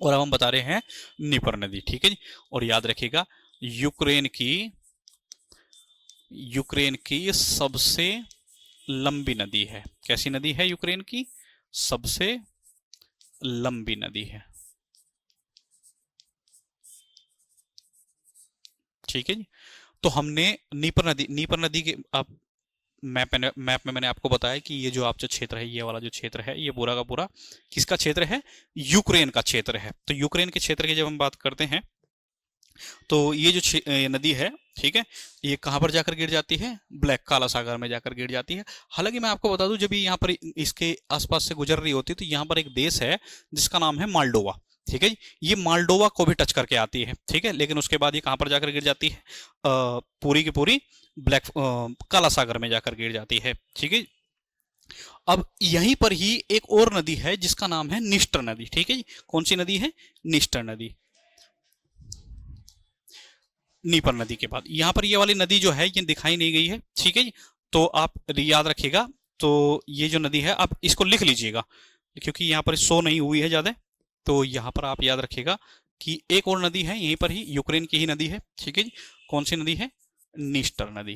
और अब हम बता रहे हैं नीपर नदी। ठीक है जी, और याद रखिएगा यूक्रेन की सबसे लंबी नदी है। कैसी नदी है? यूक्रेन की सबसे लंबी नदी है। ठीक है जी, तो हमने नीपर नदी के आप मैप में मैंने आपको बताया कि ये जो आप जो क्षेत्र है, ये वाला जो क्षेत्र है, ये पूरा का पूरा किसका क्षेत्र है? यूक्रेन का क्षेत्र है। तो यूक्रेन के क्षेत्र की जब हम बात करते हैं, तो ये जो नदी है, ठीक है, ये कहां पर जाकर गिर जाती है? ब्लैक काला सागर में जाकर गिर जाती है। हालांकि मैं आपको बता दूं, जब ये यहाँ पर इसके आसपास से गुजर रही होती है, तो यहाँ पर एक देश है जिसका नाम है मालडोवा। ठीक है, ये मालडोवा को भी टच करके आती है। ठीक है, लेकिन उसके बाद ये कहां पर जाकर गिर जाती है? पूरी की पूरी काला सागर में जाकर गिर जाती है। ठीक है, अब यहीं पर ही एक और नदी है जिसका नाम है निस्टर नदी। ठीक है जी, कौन सी नदी है? निस्टर नदी। नीपर नदी के बाद यहां पर ये वाली नदी जो है ये दिखाई नहीं गई है। ठीक है जी, तो आप याद रखिएगा, तो ये जो नदी है आप इसको लिख लीजिएगा, क्योंकि यहाँ पर शो नहीं हुई है ज्यादा। तो यहाँ पर आप याद रखिएगा कि एक और नदी है यहीं पर ही, यूक्रेन की ही नदी है। ठीक है जी, कौन सी नदी है? निस्टर नदी।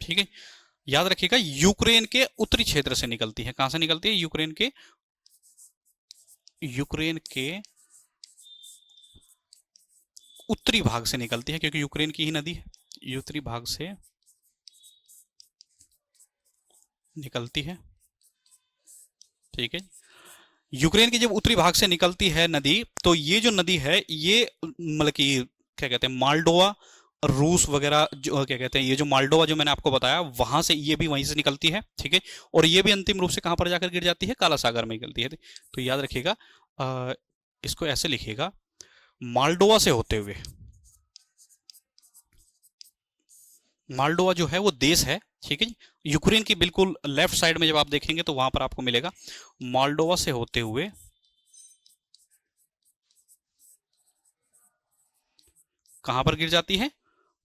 ठीक है, याद रखिएगा यूक्रेन के उत्तरी क्षेत्र से निकलती है। कहां से निकलती है? यूक्रेन के उत्तरी भाग से निकलती है, क्योंकि यूक्रेन की ही नदी है। उत्तरी भाग से निकलती है। ठीक है, यूक्रेन के जब उत्तरी भाग से निकलती है नदी, तो ये जो नदी है ये मतलब कि क्या कहते हैं, मालडोवा, रूस वगैरह, जो क्या कहते हैं, ये जो मालडोवा जो मैंने आपको बताया, वहां से ये भी वहीं से निकलती है। ठीक है, और ये भी अंतिम रूप से कहां पर जाकर गिर जाती है? काला सागर में निकलती है। तो याद रखिएगा, इसको ऐसे लिखिएगा, मालडोवा से होते हुए, मालडोवा जो है वो देश है। ठीक है, यूक्रेन की बिल्कुल लेफ्ट साइड में जब आप देखेंगे तो वहां पर आपको मिलेगा, मालडोवा से होते हुए कहां पर गिर जाती है?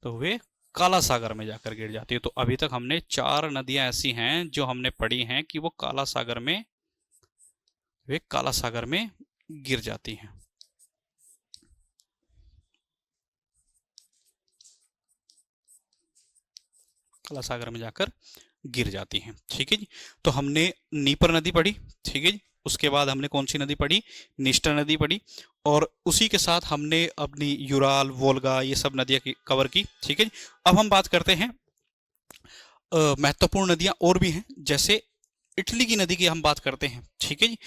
तो वे काला सागर में जाकर गिर जाती है। तो अभी तक हमने 4 नदियां ऐसी हैं जो हमने पढ़ी हैं कि वो काला सागर में गिर जाती हैं। काला सागर में जाकर गिर जाती हैं। ठीक है जी। तो हमने नीपर नदी पढ़ी। ठीक है जी। उसके बाद हमने कौन सी नदी पढ़ी? नीस्टर नदी पढ़ी। और उसी के साथ हमने अपनी यूराल, वोल्गा, ये सब नदियां कवर की। ठीक है जी। अब हम बात करते हैं महत्वपूर्ण नदियां और भी हैं, जैसे इटली की नदी की हम बात करते हैं। ठीक है जी।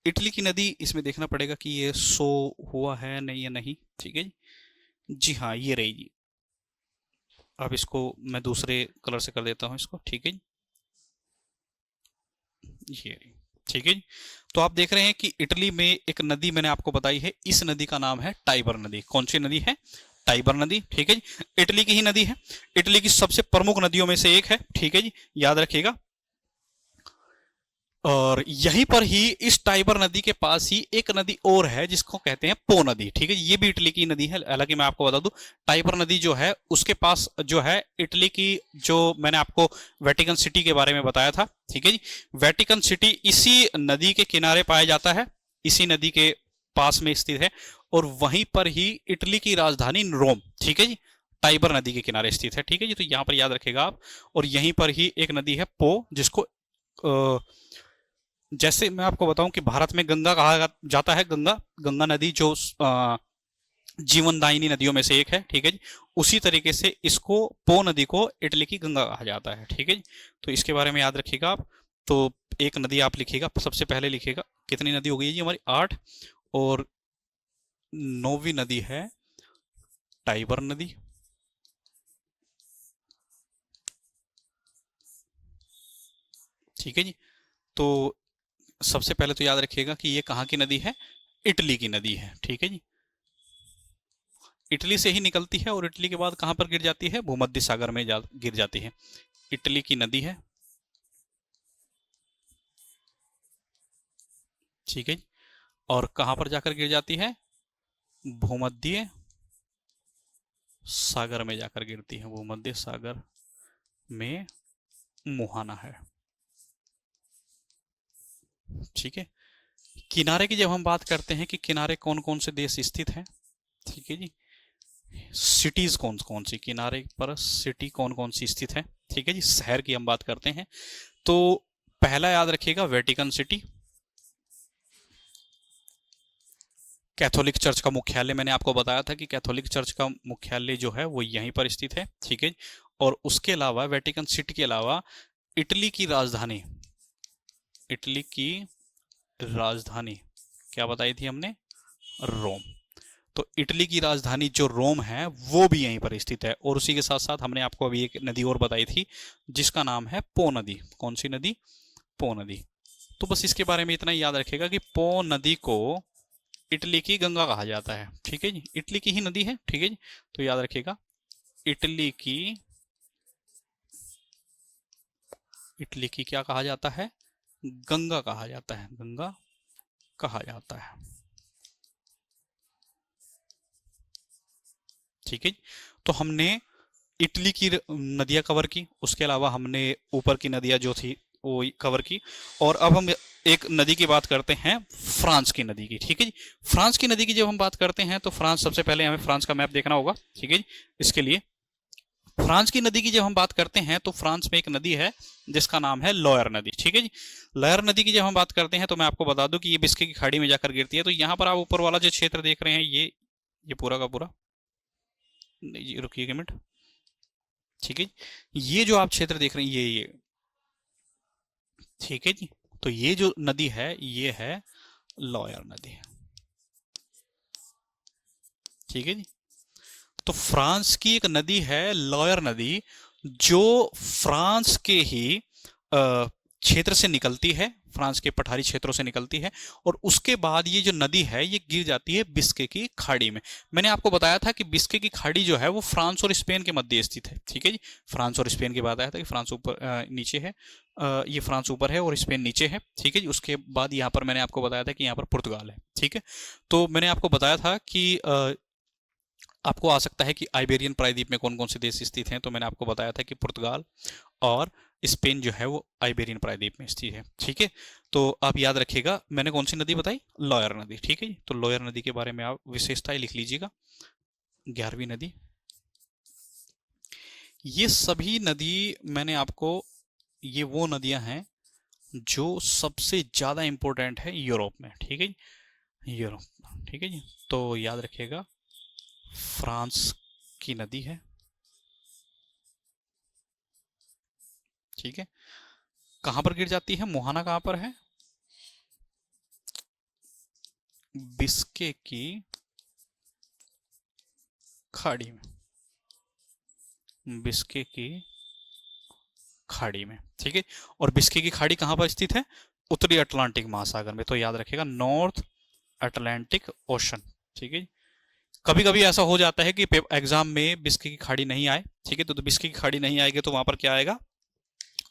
इटली की नदी, इसमें देखना पड़ेगा कि ये शो हुआ है नहीं या नहीं। ठीक है जी। जी हाँ, ये रहेगी। अब इसको मैं दूसरे कलर से कर देता हूँ इसको। ठीक है जी। ये रही। ठीक है जी। तो आप देख रहे हैं कि इटली में एक नदी मैंने आपको बताई है, इस नदी का नाम है टाइबर नदी। कौन सी नदी है? टाइबर नदी। ठीक है जी। इटली की ही नदी है, इटली की सबसे प्रमुख नदियों में से एक है। ठीक है जी, याद रखिएगा। और यहीं पर ही इस टाइबर नदी के पास ही एक नदी और है जिसको कहते हैं पो नदी। ठीक है, ये भी इटली की नदी है। हालांकि मैं आपको बता दूं, टाइबर नदी जो है उसके पास जो है इटली की, जो मैंने आपको वेटिकन सिटी के बारे में बताया था। ठीक है जी। वेटिकन सिटी इसी नदी के किनारे पाया जाता है, इसी नदी के पास में स्थित है। और वहीं पर ही इटली की राजधानी रोम, ठीक है जी, टाइबर नदी के किनारे स्थित है। ठीक है जी। तो यहां पर याद रखेगा आप। और यहीं पर ही एक नदी है पो, जिसको जैसे मैं आपको बताऊं कि भारत में गंगा कहा जाता है, गंगा नदी जो जीवनदायिनी नदियों में से एक है। ठीक है जी। उसी तरीके से इसको, पो नदी को इटली की गंगा कहा जाता है। ठीक है जी। तो इसके बारे में याद रखिएगा आप। तो एक नदी आप लिखिएगा, सबसे पहले लिखिएगा। कितनी नदी हो गई जी हमारी? 8। और 9वीं नदी है टाइबर नदी। ठीक है जी। तो सबसे पहले तो याद रखिएगा कि ये कहाँ की नदी है? इटली की नदी है। ठीक है जी। इटली से ही निकलती है और इटली के बाद कहां पर गिर जाती है? भूमध्य सागर में गिर जाती है। इटली की नदी है। ठीक है जी। और कहां पर जाकर गिर जाती है? भूमध्य सागर में जाकर गिरती है। भूमध्य सागर में मुहाना है। ठीक है। किनारे की जब हम बात करते हैं कि किनारे कौन कौन से देश स्थित हैं, ठीक है जी, सिटीज कौन कौन सी किनारे पर, सिटी कौन कौन सी स्थित है। ठीक है जी। शहर की हम बात करते हैं तो पहला याद रखिएगा वेटिकन सिटी। कैथोलिक चर्च का मुख्यालय, मैंने आपको बताया था कि कैथोलिक चर्च का मुख्यालय जो है वो यहीं पर स्थित है। ठीक है। और उसके अलावा, वेटिकन सिटी के अलावा, इटली की राजधानी, इटली की राजधानी क्या बताई थी हमने? रोम। तो इटली की राजधानी जो रोम है वो भी यहीं पर स्थित है। और उसी के साथ साथ हमने आपको अभी एक नदी और बताई थी जिसका नाम है पो नदी। कौन सी नदी? पो नदी। तो बस इसके बारे में इतना ही याद रखेगा कि पो नदी को इटली की गंगा कहा जाता है। ठीक है जी। इटली की ही नदी है। ठीक है जी। तो याद रखिएगा, इटली की क्या कहा जाता है? गंगा कहा जाता है। गंगा कहा जाता है। ठीक है। तो हमने इटली की नदियां कवर की, उसके अलावा हमने ऊपर की नदियां जो थी वो कवर की। और अब हम एक नदी की बात करते हैं, फ्रांस की नदी की। ठीक है जी। फ्रांस की नदी की जब हम बात करते हैं तो फ्रांस, सबसे पहले हमें फ्रांस का मैप देखना होगा। ठीक है जी। इसके लिए फ्रांस की नदी की जब हम बात करते हैं तो फ्रांस में एक नदी है जिसका नाम है लोयर नदी। ठीक है जी। लोयर नदी की जब हम बात करते हैं तो मैं आपको बता दूं कि ये बिस्के की खाड़ी में जाकर गिरती है। तो यहाँ पर आप ऊपर वाला जो क्षेत्र देख रहे हैं, ये पूरा का पूरा, रुकिए एक मिनट। ठीक है। ये जो आप क्षेत्र देख रहे हैं, ये ठीक है जी। तो ये जो नदी है ये है लॉयर नदी। ठीक है जी। तो फ्रांस की एक नदी है लॉयर नदी, जो फ्रांस के ही क्षेत्र से निकलती है, फ्रांस के पठारी क्षेत्रों से निकलती है। और उसके बाद ये जो नदी है ये गिर जाती है बिस्के की खाड़ी में। मैंने आपको बताया था कि बिस्के की खाड़ी जो है वो फ्रांस और स्पेन के मध्य स्थित है। ठीक है जी। फ्रांस और स्पेन की बात आया था कि फ्रांस ऊपर नीचे है, ये फ्रांस ऊपर है और स्पेन नीचे है। ठीक है जी। उसके बाद यहाँ पर मैंने आपको बताया था कि यहाँ पर पुर्तगाल है। ठीक है। तो मैंने आपको बताया था कि आपको आ सकता है कि आइबेरियन प्रायद्वीप में कौन कौन से देश स्थित हैं, तो मैंने आपको बताया था कि पुर्तगाल और स्पेन जो है वो आइबेरियन प्रायद्वीप में स्थित है। ठीक है, तो आप याद रखिएगा मैंने कौन सी नदी बताई, लॉयर नदी। ठीक है जी, तो लॉयर नदी के बारे में आप विशेषताएं लिख लीजिएगा। 11वीं नदी, ये सभी नदी मैंने आपको, ये वो नदियां हैं जो सबसे ज्यादा इंपॉर्टेंट है यूरोप में। ठीक है जी, यूरोप। ठीक है जी, तो याद रखिएगा फ्रांस की नदी है। ठीक है, कहां पर गिर जाती है, मोहाना कहां पर है, बिस्के की खाड़ी में, बिस्के की खाड़ी में। ठीक है, और बिस्के की खाड़ी कहां पर स्थित है, उत्तरी अटलांटिक महासागर में, तो याद रखिएगा नॉर्थ अटलांटिक ओशन। ठीक है, कभी कभी ऐसा हो जाता है कि एग्जाम में बिस्के की खाड़ी नहीं आए। ठीक है, तो बिस्के की खाड़ी नहीं आएगी तो वहां पर क्या आएगा,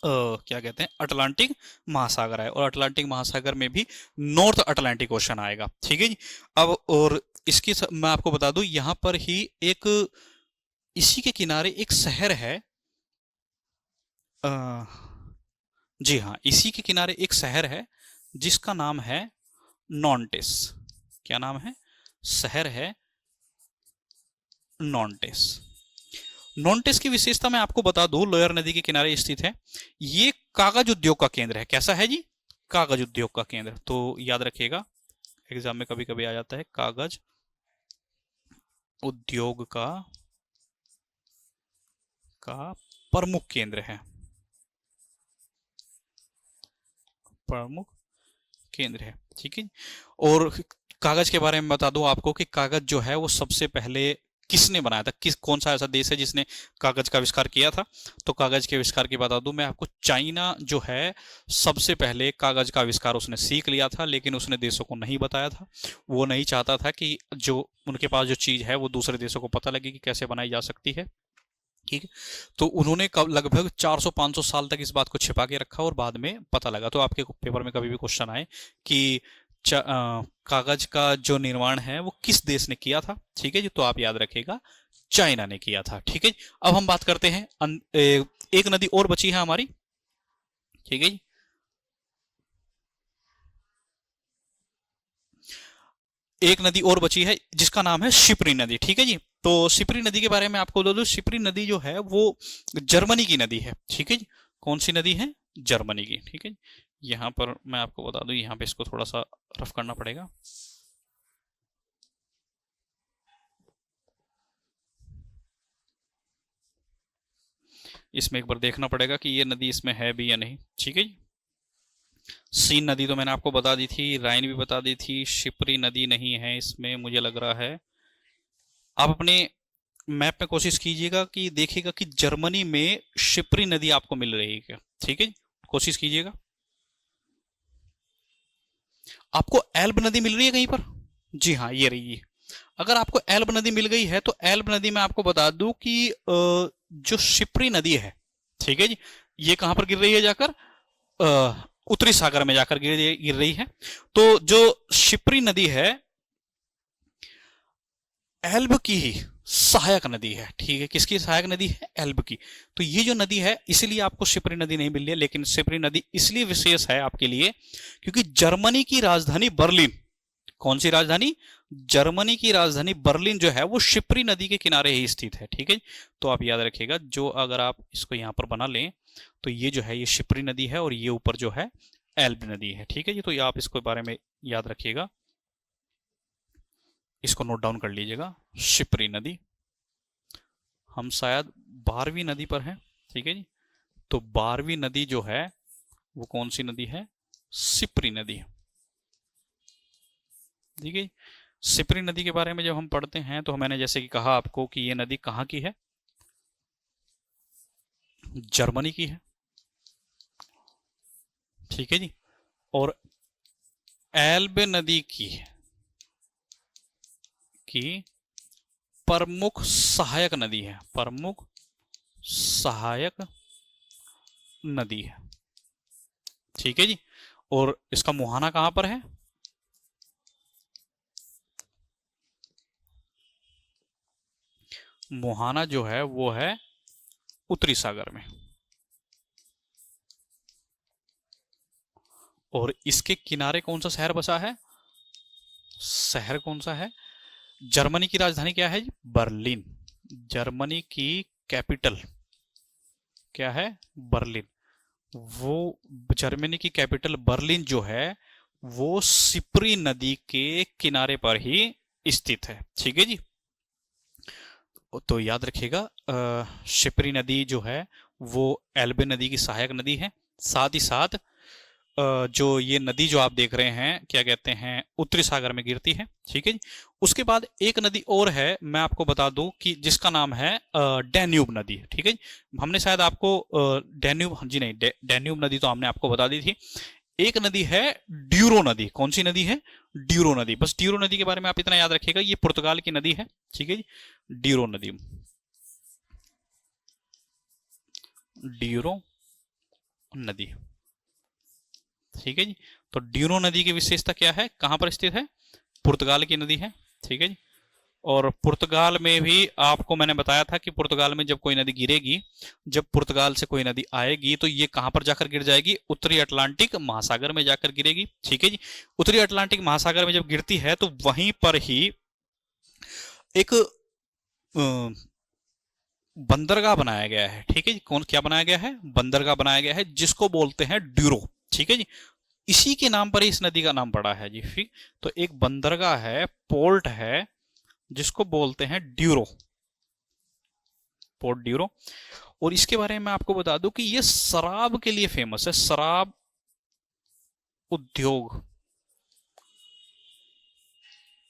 क्या कहते हैं, अटलांटिक महासागर है, और अटलांटिक महासागर में भी नॉर्थ अटलांटिक ओशन आएगा। ठीक है जी, अब और इसकी मैं आपको बता दूं यहां पर ही एक, इसी के किनारे एक शहर है, अ, जी हाँ, इसी के किनारे एक शहर है जिसका नाम है नॉन्टेस। क्या नाम है, शहर है नॉन्टेस। नॉन्टेस की विशेषता मैं आपको बता दूं, लोयर नदी के किनारे स्थित है, ये कागज उद्योग का केंद्र है। कैसा है जी, कागज उद्योग का केंद्र। तो याद रखिएगा एग्जाम में कभी कभी आ जाता है, कागज उद्योग का प्रमुख केंद्र है, प्रमुख केंद्र है। ठीक है, और कागज के बारे में बता दूं आपको कि कागज जो है वो सबसे पहले किसने बनाया था, किस कौन सा ऐसा देश है जिसने कागज का आविष्कार किया था, तो कागज के आविष्कार की बता दूं मैं आपको, चाइना जो है सबसे पहले कागज का आविष्कार उसने सीख लिया था, लेकिन उसने देशों को नहीं बताया था। वो नहीं चाहता था कि जो उनके पास जो चीज है वो दूसरे देशों को पता लगे कि कैसे बनाई जा सकती है। ठीक है, तो उन्होंने लगभग 400-500 साल तक इस बात को छिपा के रखा और बाद में पता लगा। तो आपके पेपर में कभी भी क्वेश्चन आए कि कागज का जो निर्माण है वो किस देश ने किया था, ठीक है जी, तो आप याद रखिएगा चाइना ने किया था। ठीक है, अब हम बात करते हैं एक नदी और बची है हमारी। ठीक है जी, एक नदी और बची है जिसका नाम है शिप्री नदी। ठीक है जी, तो शिप्री नदी के बारे में आपको बता दूं, शिप्री नदी जो है वो जर्मनी की नदी है। ठीक है जी, कौन सी नदी है, जर्मनी की। ठीक है, यहां पर मैं आपको बता दूं, यहां पे इसको थोड़ा सा रफ करना पड़ेगा। इसमें एक बार देखना पड़ेगा कि ये नदी इसमें है भी या नहीं। ठीक है जी, सीन नदी तो मैंने आपको बता दी थी, राइन भी बता दी थी, शिप्री नदी नहीं है इसमें मुझे लग रहा है। आप अपने मैप में कोशिश कीजिएगा कि देखिएगा कि जर्मनी में शिप्री नदी आपको मिल रही है क्या। ठीक है, कोशिश कीजिएगा। आपको एल्ब नदी मिल रही है कहीं पर, जी हाँ ये रही है। अगर आपको एल्ब नदी मिल गई है तो एल्ब नदी में आपको बता दूं कि जो शिप्री नदी है, ठीक है जी, ये कहां पर गिर रही है जाकर, उत्तरी सागर में जाकर गिर रही है। तो जो शिप्री नदी है एल्ब की ही सहायक नदी है। ठीक है, किसकी सहायक नदी है, एल्ब की। तो ये जो नदी है इसलिए आपको शिप्री नदी नहीं मिल रही है, लेकिन शिप्री नदी इसलिए विशेष है आपके लिए क्योंकि जर्मनी की राजधानी बर्लिन, कौन सी राजधानी, जर्मनी की राजधानी बर्लिन जो है वो शिप्री नदी के किनारे ही स्थित है। ठीक है, तो आप याद रखिएगा, जो अगर आप इसको यहां पर बना लें तो ये जो है ये शिप्री नदी है और ये ऊपर जो है एल्ब नदी है। ठीक है जी, तो आप इसको बारे में याद रखिएगा, इसको नोट डाउन कर लीजिएगा, शिप्री नदी। हम शायद 12वीं नदी पर हैं। ठीक है जी, तो 12वीं नदी जो है वो कौन सी नदी है, शिप्री नदी। ठीक है, शिप्री नदी के बारे में जब हम पढ़ते हैं तो मैंने जैसे कि कहा आपको कि ये नदी कहाँ की है, जर्मनी की है। ठीक है जी, और एल्ब नदी की प्रमुख सहायक नदी है, प्रमुख सहायक नदी है। ठीक है जी, और इसका मुहाना कहां पर है, मोहाना जो है वो है उत्तरी सागर में, और इसके किनारे कौन सा शहर बसा है? शहर कौन सा है? जर्मनी की राजधानी क्या है? बर्लिन। जर्मनी की कैपिटल क्या है? बर्लिन। वो जर्मनी की कैपिटल बर्लिन जो है वो सिप्री नदी के किनारे पर ही स्थित है। ठीक है जी। तो याद रखिएगा, शिप्री नदी जो है वो एल्बे नदी की सहायक नदी है। साथ ही साथ जो ये नदी जो आप देख रहे हैं क्या कहते हैं, उत्तरी सागर में गिरती है। ठीक है जी। उसके बाद एक नदी और है, मैं आपको बता दूं कि जिसका नाम है डैन्यूब नदी। ठीक है जी। हमने शायद आपको डैन्यूब, जी नहीं, डैन्यूब नदी तो हमने आपको बता दी थी। एक नदी है ड्यूरो नदी। कौन सी नदी है? ड्यूरो नदी। बस ड्यूरो नदी के बारे में आप इतना याद रखिएगा, ये पुर्तगाल की नदी है। ठीक है जी। ड्यूरो नदी, ड्यूरो नदी। ठीक है जी। तो ड्यूरो नदी की विशेषता क्या है, कहां पर स्थित है? पुर्तगाल की नदी है। ठीक है जी। और पुर्तगाल में भी आपको मैंने बताया था कि पुर्तगाल में जब कोई नदी गिरेगी, जब पुर्तगाल से कोई नदी आएगी तो ये कहां पर जाकर गिर जाएगी? उत्तरी अटलांटिक महासागर में जाकर गिरेगी। ठीक है जी। उत्तरी अटलांटिक महासागर में जब गिरती है तो वहीं पर ही एक बंदरगाह बनाया गया है। ठीक है जी। कौन, क्या बनाया गया है? बंदरगाह बनाया गया है, जिसको बोलते हैं ड्यूरो। ठीक है जी। इसी के नाम पर ही इस नदी का नाम पड़ा है जी। ठीक। तो एक बंदरगाह है, पोर्ट है, जिसको बोलते हैं ड्यूरो, पोर्ट ड्यूरो। और इसके बारे में आपको बता दूं कि ये शराब के लिए फेमस है, शराब उद्योग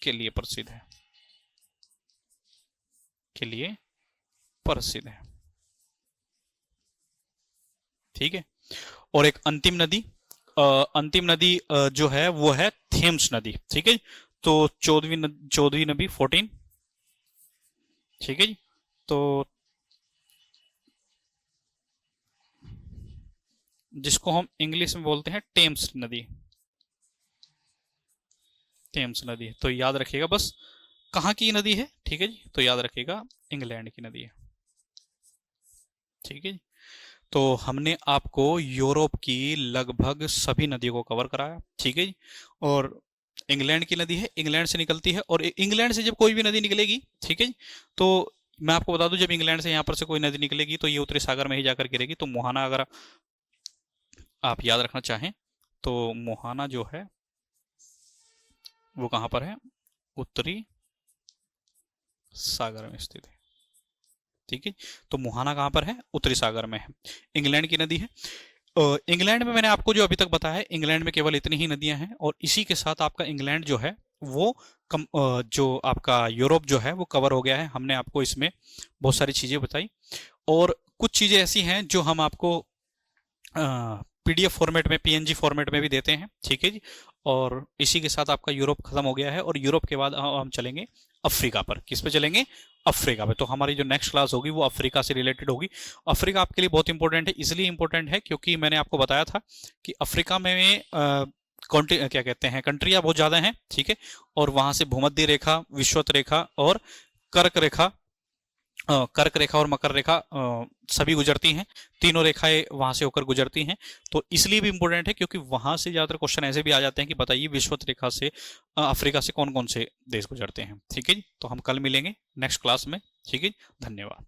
के लिए प्रसिद्ध है, के लिए प्रसिद्ध है। ठीक है। और एक अंतिम नदी जो है वो है थेम्स नदी। ठीक है। तो 14वीं नदी 14। ठीक है जी। तो जिसको हम इंग्लिश में बोलते हैं टेम्स नदी, टेम्स नदी। तो याद रखिएगा बस कहाँ की नदी है। ठीक है जी। तो याद रखिएगा इंग्लैंड की नदी है। ठीक है जी। तो हमने आपको यूरोप की लगभग सभी नदियों को कवर कराया। ठीक है जी। और इंग्लैंड की नदी है, इंग्लैंड से निकलती है, और इंग्लैंड से जब कोई भी नदी निकलेगी, ठीक है जी, तो मैं आपको बता दूं, जब इंग्लैंड से यहाँ पर से कोई नदी निकलेगी तो ये उत्तरी सागर में ही जाकर गिरेगी। तो मोहाना अगर आप याद रखना चाहें तो मोहाना जो है वो कहाँ पर है? उत्तरी सागर में स्थित है। ठीक है। तो मोहाना कहाँ पर है? उत्तरी सागर में है। इंग्लैंड की नदी है। इंग्लैंड में मैंने आपको जो अभी तक बताया है, इंग्लैंड में केवल इतनी ही नदियां हैं, और इसी के साथ आपका इंग्लैंड जो है वो जो आपका यूरोप जो है वो कवर हो गया है। हमने आपको इसमें बहुत सारी चीज़ें बताई, और कुछ चीज़ें ऐसी हैं जो हम आपको पीडीएफ फॉर्मेट में, पीएनजी फॉर्मेट में भी देते हैं। ठीक है जी। और इसी के साथ आपका यूरोप खत्म हो गया है, और यूरोप के बाद हम चलेंगे अफ्रीका पर। किस पे चलेंगे? अफ्रीका पे। तो हमारी जो नेक्स्ट क्लास होगी वो अफ्रीका से रिलेटेड होगी। अफ्रीका आपके लिए बहुत इंपॉर्टेंट है, इसलिए इंपॉर्टेंट है क्योंकि मैंने आपको बताया था कि अफ्रीका में क्या कहते हैं, कंट्रियां बहुत ज़्यादा हैं। ठीक है। और वहाँ से भूमध्य रेखा, विषुवत रेखा और कर्क रेखा, कर्क रेखा और मकर रेखा सभी गुजरती हैं। तीनों रेखाएं वहां से होकर गुजरती हैं। तो इसलिए भी इंपॉर्टेंट है क्योंकि वहां से ज्यादातर क्वेश्चन ऐसे भी आ जाते हैं कि बताइए विषुवत रेखा से अफ्रीका से कौन कौन से देश गुजरते हैं। ठीक है जी। तो हम कल मिलेंगे नेक्स्ट क्लास में। ठीक है। धन्यवाद।